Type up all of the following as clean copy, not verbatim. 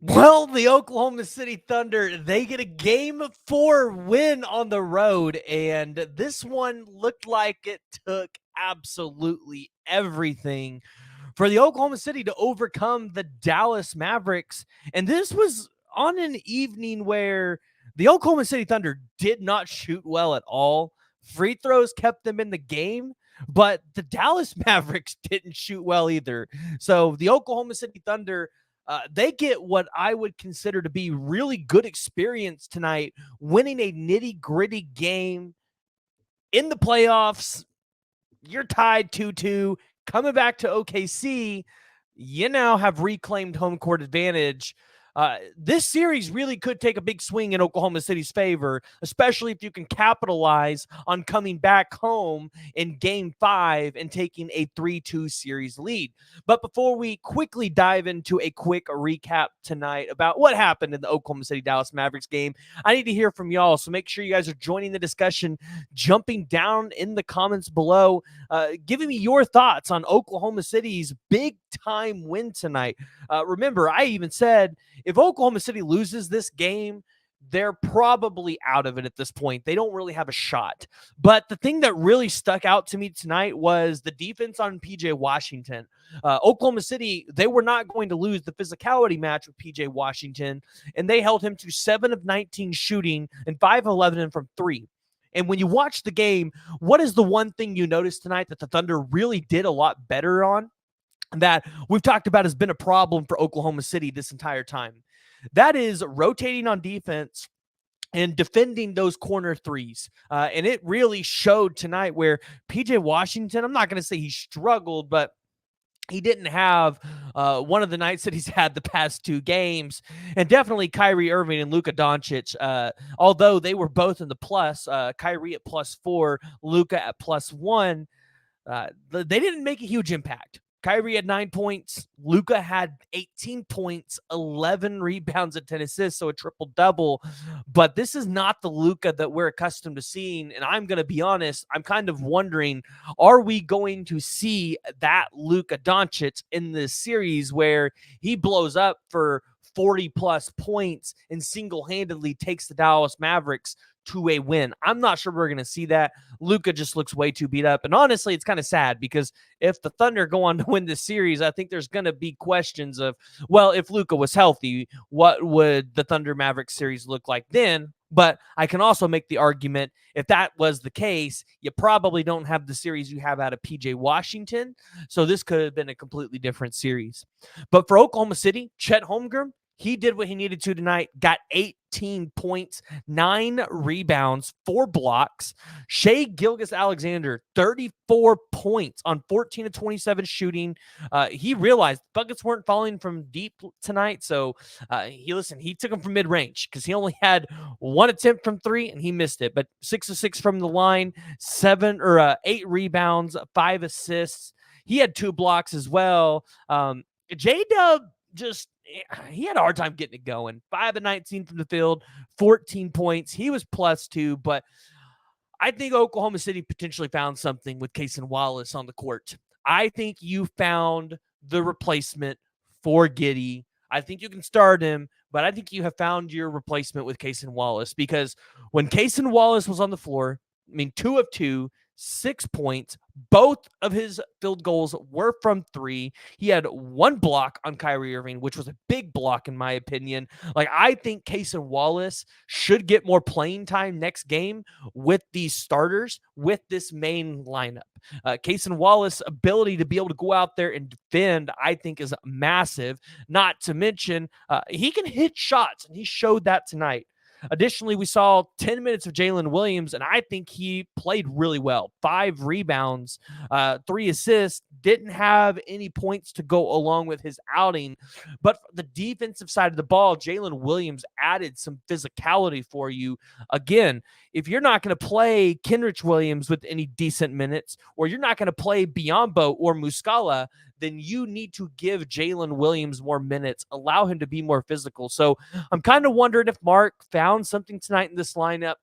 Well, the Oklahoma City Thunder, they get a game 4 win on the road, and this one looked like it took absolutely everything for the Oklahoma City to overcome the Dallas Mavericks. And this was on an evening where the Oklahoma City Thunder did not shoot well at all. Free throws kept them in the game, but the Dallas Mavericks didn't shoot well either. So the Oklahoma City Thunder, they get what I would consider to be really good experience tonight, winning a nitty gritty game in the playoffs. You're tied 2-2, coming back to OKC. You now have reclaimed home court advantage. This series really could take a big swing in Oklahoma City's favor, especially if you can capitalize on coming back home in game 5 and taking a 3-2 series lead. But before we quickly dive into a quick recap tonight about what happened in the Oklahoma City Dallas Mavericks game, I need to hear from y'all. So make sure you guys are joining the discussion, jumping down in the comments below, giving me your thoughts on Oklahoma City's big time win tonight. Remember, I even said if Oklahoma City loses this game, they're probably out of it at this point. They don't really have a shot. But the thing that really stuck out to me tonight was the defense on PJ Washington. Oklahoma City, they were not going to lose the physicality match with PJ Washington, and they held him to 7 of 19 shooting and 5 of 11 from 3. And when you watch the game, what is the one thing you noticed tonight that the Thunder really did a lot better on, that we've talked about has been a problem for Oklahoma City this entire time? That is rotating on defense and defending those corner threes. And it really showed tonight where PJ Washington, I'm not going to say he struggled, but he didn't have one of the nights that he's had the past 2 games. And definitely Kyrie Irving and Luka Doncic, although they were both in the plus, Kyrie at +4, Luka at +1, they didn't make a huge impact. Kyrie had 9 points. Luka had 18 points, 11 rebounds, and 10 assists, so a triple-double. But this is not the Luka that we're accustomed to seeing, and I'm going to be honest, I'm kind of wondering, are we going to see that Luka Doncic in this series where he blows up for 40-plus points and single-handedly takes the Dallas Mavericks to a win? I'm not sure we're going to see that. Luka just looks way too beat up. And honestly, it's kind of sad because if the Thunder go on to win this series, I think there's going to be questions of, well, if Luka was healthy, what would the Thunder Mavericks series look like then? But I can also make the argument, if that was the case, you probably don't have the series you have out of PJ Washington. So this could have been a completely different series. But for Oklahoma City, Chet Holmgren, he did what he needed to tonight, got 18 points, 9 rebounds, 4 blocks. Shai Gilgeous-Alexander, 34 points on 14 of 27 shooting. He realized buckets weren't falling from deep tonight, so he took them from mid-range because he only had 1 attempt from 3, and he missed it. But 6 of 6 from the line, 8 rebounds, 5 assists. He had 2 blocks as well. J-Dub he had a hard time getting it going. 5 of 19 from the field, 14 points. He was +2, but I think Oklahoma City potentially found something with Cason Wallace on the court. I think you found the replacement for Giddey. I think you can start him, but I think you have found your replacement with Cason Wallace, because when Cason Wallace was on the floor, 2 of 2, 6 points. Both of his field goals were from 3. He had 1 block on Kyrie Irving, which was a big block in my opinion. I think Cason Wallace should get more playing time next game with these starters, with this main lineup. Cason Wallace's ability to be able to go out there and defend, I think, is massive. Not to mention, he can hit shots, and he showed that tonight. Additionally, we saw 10 minutes of Jalen Williams, and I think he played really well. 5 rebounds, 3 assists, didn't have any points to go along with his outing. But the defensive side of the ball, Jalen Williams added some physicality for you. Again, if you're not going to play Kenrich Williams with any decent minutes, or you're not going to play Biyombo or Muscala, then you need to give Jalen Williams more minutes, allow him to be more physical. So I'm kind of wondering if Mark found something tonight in this lineup,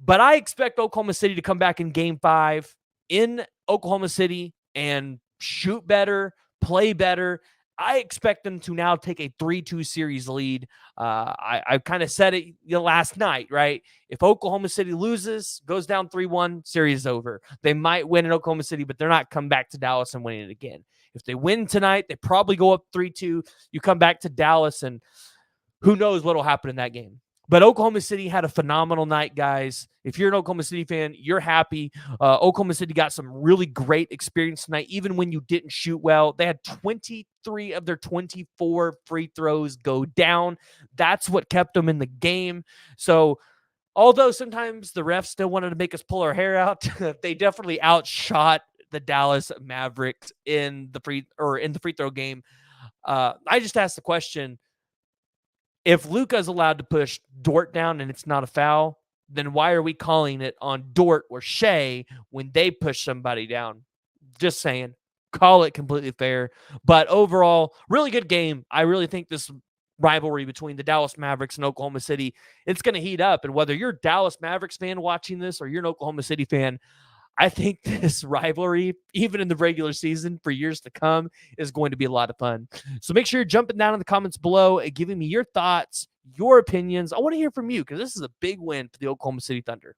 but I expect Oklahoma City to come back in game 5 in Oklahoma City and shoot better, play better, I expect them to now take a 3-2 series lead. I kind of said it last night, right? If Oklahoma City loses, goes down 3-1, series is over. They might win in Oklahoma City, but they're not come back to Dallas and winning it again. If they win tonight, they probably go up 3-2. You come back to Dallas, and who knows what will happen in that game. But Oklahoma City had a phenomenal night, guys. If you're an Oklahoma City fan, you're happy. Oklahoma City got some really great experience tonight, even when you didn't shoot well. They had 23 of their 24 free throws go down. That's what kept them in the game. So, although sometimes the refs still wanted to make us pull our hair out, they definitely outshot the Dallas Mavericks in the free throw game. I just asked the question, if Luka's allowed to push Dort down and it's not a foul, then why are we calling it on Dort or Shai when they push somebody down? Just saying, call it completely fair. But overall, really good game. I really think this rivalry between the Dallas Mavericks and Oklahoma City, it's going to heat up. And whether you're a Dallas Mavericks fan watching this or you're an Oklahoma City fan, I think this rivalry, even in the regular season for years to come, is going to be a lot of fun. So make sure you're jumping down in the comments below and giving me your thoughts, your opinions. I want to hear from you because this is a big win for the Oklahoma City Thunder.